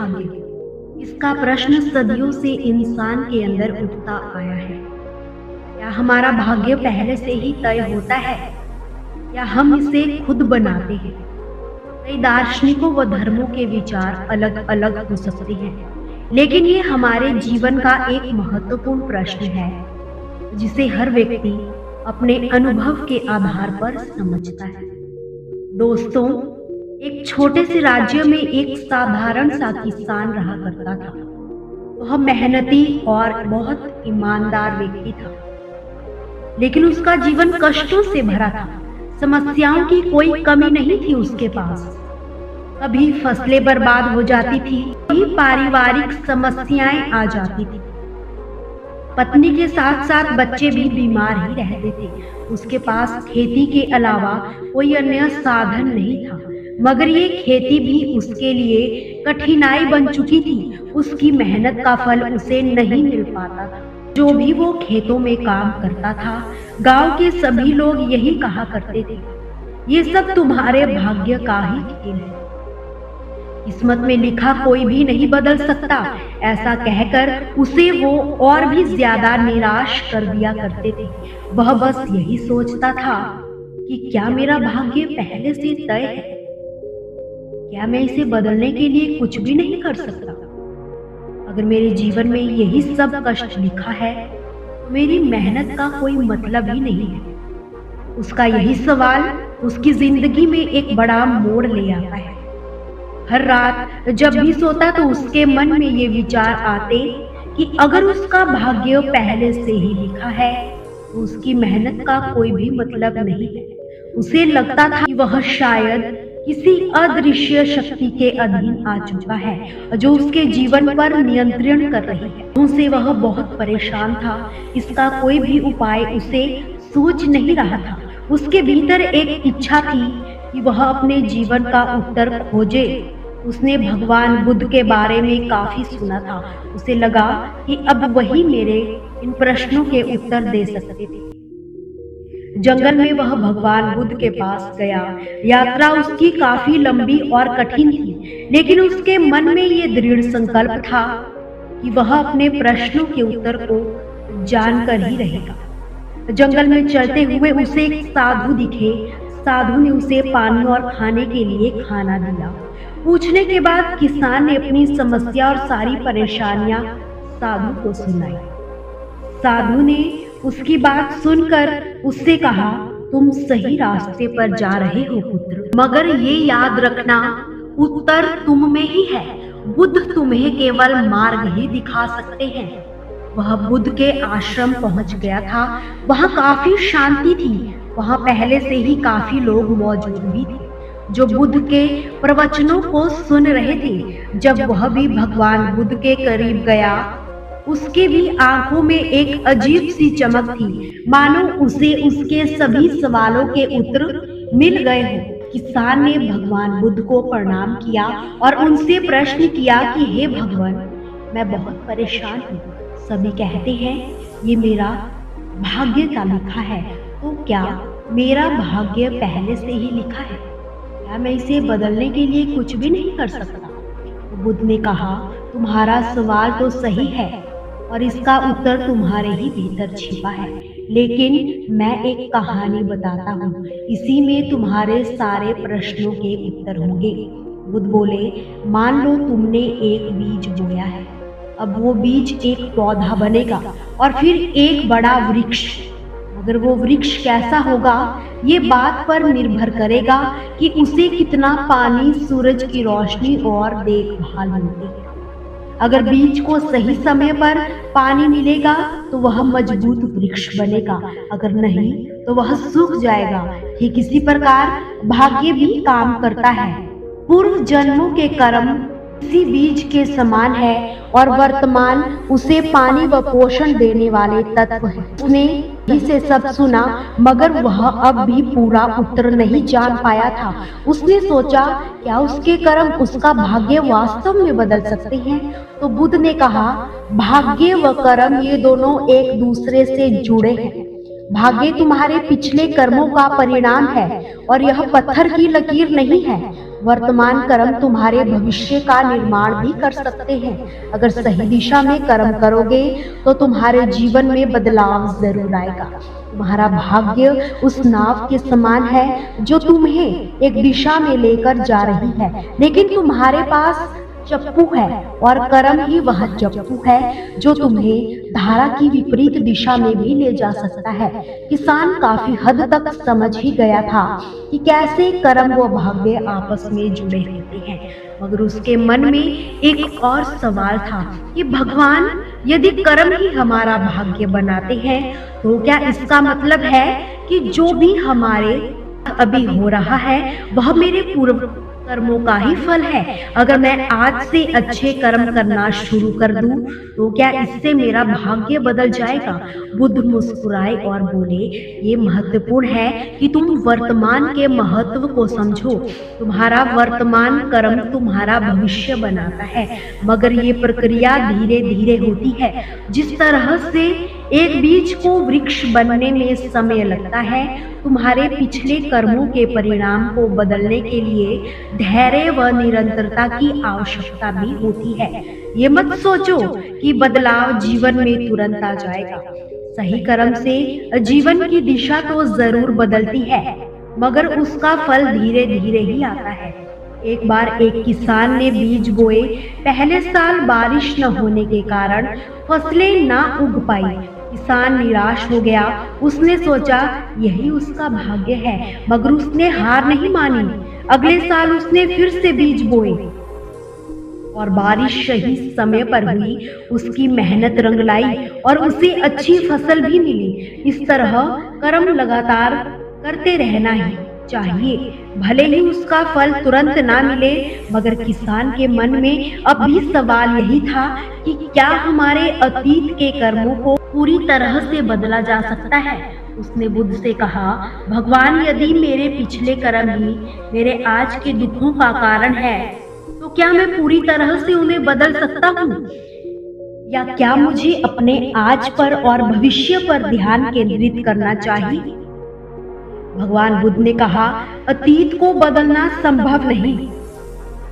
भाग्य? इसका प्रश्न सदियों से इंसान के अंदर उठता आया है। क्या हमारा भाग्य पहले से ही तय होता है या हम इसे खुद बनाते हैं? कई दार्शनिकों व धर्मों के विचार अलग अलग हो सकते हैं, लेकिन ये हमारे जीवन का एक महत्वपूर्ण प्रश्न है जिसे हर व्यक्ति अपने अनुभव के आधार पर समझता है। दोस्तों, एक छोटे से राज्य में एक साधारण सा किसान रहा करता था। वह मेहनती और बहुत ईमानदार व्यक्ति था, लेकिन उसका जीवन कष्टों से भरा था। समस्याओं की कोई कमी नहीं थी उसके पास। कभी फसलें बर्बाद हो जाती थी, कभी पारिवारिक समस्याएं आ जाती थी। पत्नी के साथ साथ बच्चे भी बीमार ही रहते थे। उसके पास खेती के अलावा कोई अन्य साधन नहीं था, मगर ये खेती भी उसके लिए कठिनाई बन चुकी थी। उसकी मेहनत का फल उसे नहीं मिल पाता था। जो भी वो खेतों में काम करता था, गांव के सभी लोग यही कहा करते थे, ये सब तुम्हारे भाग्य का ही खेल है, किस्मत में लिखा कोई भी नहीं बदल सकता। ऐसा कहकर उसे वो और भी ज्यादा निराश कर दिया करते थे। वह बस यही सोचता था कि क्या मेरा भाग्य पहले से तय है? क्या मैं इसे बदलने के लिए कुछ भी नहीं कर सकता? अगर मेरे जीवन में यही सब कष्ट लिखा है तो मेरी मेहनत का कोई मतलब ही नहीं है। उसका यही सवाल उसकी जिंदगी में एक बड़ा मोड़ ले आता है। हर रात जब भी सोता तो उसके मन में ये विचार आते कि अगर उसका भाग्य पहले से ही लिखा है तो उसकी मेहनत का कोई भी मतलब नहीं है। उसे लगता था कि वह शायद किसी अदृश्य शक्ति के अधीन आ चुका है जो उसके जीवन पर नियंत्रण कर रही है। उनसे वह बहुत परेशान था। इसका कोई भी उपाय उसे सूझ नहीं रहा था। उसके भीतर एक इच्छा थी कि वह अपने जीवन का उत्तर खोजे। उसने भगवान बुद्ध के बारे में काफी सुना था। उसे लगा कि अब वही मेरे इन प्रश्नों के उत्तर दे सकते थे। जंगल में वह भगवान बुद्ध के पास गया। यात्रा उसकी काफी लंबी और कठिन थी, लेकिन उसके मन में ये दृढ़ संकल्प था कि वह अपने प्रश्नों के उत्तर को जानकर ही रहेगा। जंगल में चलते हुए उसे एक साधु दिखे। साधु ने उसे पानी और खाने के लिए खाना दिया। पूछने के बाद किसान ने अपनी समस्या और सारी परेशानियां साधु को सुनाई। साधु ने उसकी बात सुनकर उससे कहा, तुम सही रास्ते पर जा रहे हो पुत्र, मगर ये याद रखना उत्तर तुम में ही है। बुद्ध तुम्हें केवल मार्ग ही दिखा सकते हैं। वह बुद्ध के आश्रम पहुंच गया था। वहां काफी शांति थी। वहां पहले से ही काफी लोग मौजूद भी थे जो बुद्ध के प्रवचनों को सुन रहे थे। जब वह भी भगवान बुद्ध के करीब गया, उसके भी आंखों में एक अजीब सी चमक थी, मानो उसे उसके सभी सवालों के उत्तर मिल गए हों। किसान ने भगवान बुद्ध को प्रणाम किया और उनसे प्रश्न किया कि हे भगवान, मैं बहुत परेशान हूँ। सभी कहते हैं ये मेरा भाग्य का लिखा है, तो क्या मेरा भाग्य पहले से ही लिखा है? क्या मैं इसे बदलने के लिए कुछ भी नहीं कर सकता? बुद्ध ने कहा, तुम्हारा सवाल तो सही है और इसका उत्तर तुम्हारे ही भीतर छिपा है, लेकिन मैं एक कहानी बताता हूँ। इसी में तुम्हारे सारे प्रश्नों के उत्तर होंगे। बुद्ध बोले, मान लो तुमने एक बीज बोया है। अब वो बीज एक पौधा बनेगा और फिर एक बड़ा वृक्ष। मगर वो वृक्ष कैसा होगा ये बात पर निर्भर करेगा कि उसे कितना पानी, सूरज की रोशनी और देखभाल मिलती है। अगर बीज को सही समय पर पानी मिलेगा तो वह मजबूत वृक्ष बनेगा, अगर नहीं तो वह सूख जाएगा। ठीक इसी प्रकार भाग्य भी काम करता है। पूर्व जन्मों के कर्म इसी बीज के समान है और वर्तमान उसे पानी व पोषण देने वाले तत्व है। उसने इसे सब सुना, मगर वह अब भी पूरा उत्तर नहीं जान पाया था। उसने सोचा, क्या उसके कर्म उसका भाग्य वास्तव में बदल सकते हैं? तो बुद्ध ने कहा, भाग्य व कर्म ये दोनों एक दूसरे से जुड़े हैं। भाग्य तुम्हारे पिछले कर्मों का परिणाम है और यह पत्थर की लकीर नहीं है। वर्तमान कर्म तुम्हारे भविष्य का निर्माण भी कर सकते हैं। अगर सही दिशा में कर्म करोगे तो तुम्हारे जीवन में बदलाव जरूर आएगा। तुम्हारा भाग्य उस नाव के समान है जो तुम्हें एक दिशा में लेकर जा रही है, लेकिन तुम्हारे पास चप्पू है और कर्म ही वह चप्पू है जो तुम्हें धारा की विपरीत दिशा में भी ले जा सकता है। किसान काफी हद तक समझ ही गया था कि कैसे कर्म व भाग्य आपस में जुड़े होते हैं, मगर उसके मन में एक और सवाल था कि भगवान, यदि कर्म ही हमारा भाग्य बनाते हैं तो क्या इसका मतलब है कि जो भी हमारे अभी हो रहा है वह मेरे पूर्व कर्मों का ही फल है? अगर मैं आज से अच्छे कर्म करना शुरू कर दूं तो क्या इससे मेरा भाग्य बदल जाएगा? बुद्ध मुस्कुराए और बोले, ये महत्वपूर्ण है कि तुम वर्तमान के महत्व को समझो। तुम्हारा वर्तमान कर्म तुम्हारा भविष्य बनाता है, मगर ये प्रक्रिया धीरे धीरे होती है। जिस तरह से एक बीज को वृक्ष बनने में समय लगता है, तुम्हारे पिछले कर्मों के परिणाम को बदलने के लिए धैर्य व निरंतरता की आवश्यकता भी होती है। ये मत सोचो कि बदलाव जीवन में तुरंत आ जाएगा। सही कर्म से जीवन की दिशा तो जरूर बदलती है, मगर उसका फल धीरे धीरे ही आता है। एक बार एक किसान ने बीज बोए। पहले साल बारिश न होने के कारण फसलें ना उग पाई। किसान निराश हो गया। उसने सोचा यही उसका भाग्य है, मगर उसने हार नहीं मानी। अगले साल उसने फिर से बीज बोए और बारिश सही समय पर हुई। उसकी मेहनत रंग लाई और उसे अच्छी फसल भी मिली। इस तरह कर्म लगातार करते रहना ही चाहिए, भले ही उसका फल तुरंत ना मिले। मगर किसान के मन में अब भी सवाल यही था कि क्या हमारे अतीत के कर्मों को पूरी तरह से बदला जा सकता है? उसने बुद्ध से कहा, भगवान, यदि मेरे पिछले कर्म ही मेरे आज के दुखों का कारण है तो क्या मैं पूरी तरह से उन्हें बदल सकता हूँ, या क्या मुझे अपने आज पर और भविष्य पर ध्यान केंद्रित करना चाहिए? भगवान बुद्ध ने कहा, अतीत को बदलना संभव नहीं।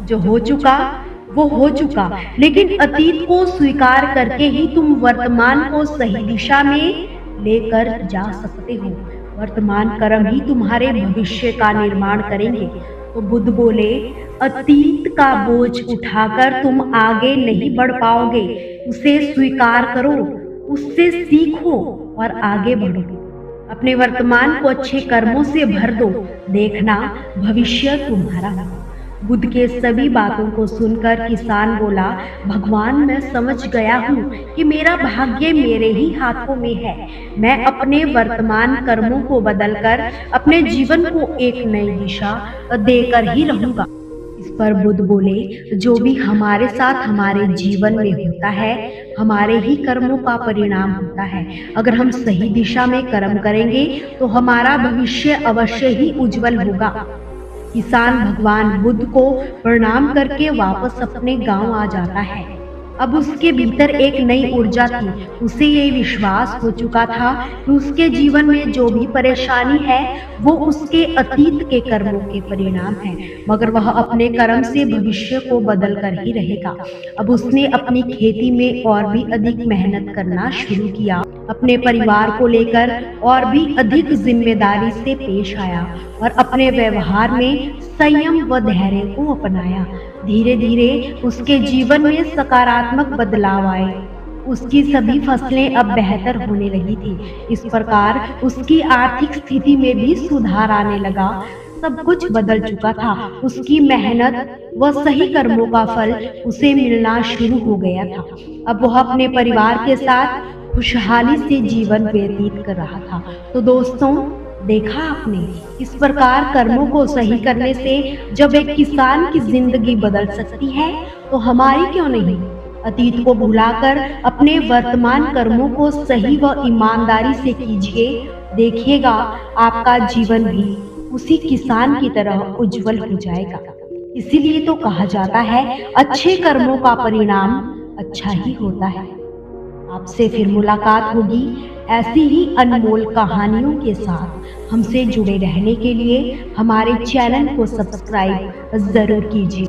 जो हो चुका वो हो चुका, लेकिन अतीत को स्वीकार करके ही तुम वर्तमान को सही दिशा में लेकर जा सकते हो। वर्तमान कर्म ही तुम्हारे भविष्य का निर्माण करेंगे। तो बुद्ध बोले, अतीत का बोझ उठाकर तुम आगे नहीं बढ़ पाओगे। उसे स्वीकार करो, उससे सीखो और आगे बढ़ो। अपने वर्तमान को अच्छे कर्मों से भर दो, देखना भविष्य तुम्हारा होगा। बुद्ध के सभी बातों को सुनकर किसान बोला, भगवान, मैं समझ गया हूँ कि मेरा भाग्य मेरे ही हाथों में है। मैं अपने वर्तमान कर्मों को बदलकर अपने जीवन को एक नई दिशा देकर ही रहूंगा। इस पर बुद्ध बोले, जो भी हमारे साथ हमारे जीवन में होता है हमारे ही कर्मों का परिणाम होता है। अगर हम सही दिशा में कर्म करेंगे तो हमारा भविष्य अवश्य ही उज्जवल होगा। किसान भगवान बुद्ध को प्रणाम करके वापस अपने गांव आ जाता है। अब उसके भीतर एक नई ऊर्जा थी। उसे ये विश्वास हो चुका था कि उसके जीवन में जो भी परेशानी है वो उसके अतीत के कर्मों के परिणाम है, मगर वह अपने कर्म से भविष्य को बदल कर ही रहेगा। अब उसने अपनी खेती में और भी अधिक मेहनत करना शुरू किया, अपने परिवार को लेकर और भी अधिक जिम्मेदारी से पेश आया और अपने व्यवहार में संयम व धैर्य को अपनाया। धीरे धीरे उसके जीवन में सकारात्मक बदलाव आए। उसकी सभी फसलें अब बेहतर होने लगी थी। इस प्रकार उसकी आर्थिक स्थिति में भी सुधार आने लगा। सब कुछ बदल चुका था। उसकी मेहनत व सही कर्मों का फल उसे मिलना शुरू हो गया था। अब वह अपने परिवार के साथ खुशहाली से जीवन व्यतीत कर रहा था। तो दोस्तों, देखा आपने, इस प्रकार कर्मों को सही करने से जब एक किसान की जिंदगी बदल सकती है तो हमारी क्यों नहीं। अतीत को भुलाकर अपने वर्तमान कर्मों को सही व ईमानदारी से कीजिए, देखिएगा आपका जीवन भी उसी किसान की तरह उज्जवल हो जाएगा। इसीलिए तो कहा जाता है, अच्छे कर्मों का परिणाम अच्छा ही होता है। आपसे फिर मुलाकात होगी ऐसी ही अनमोल कहानियों के साथ। हमसे जुड़े रहने के लिए हमारे चैनल को सब्सक्राइब ज़रूर कीजिए।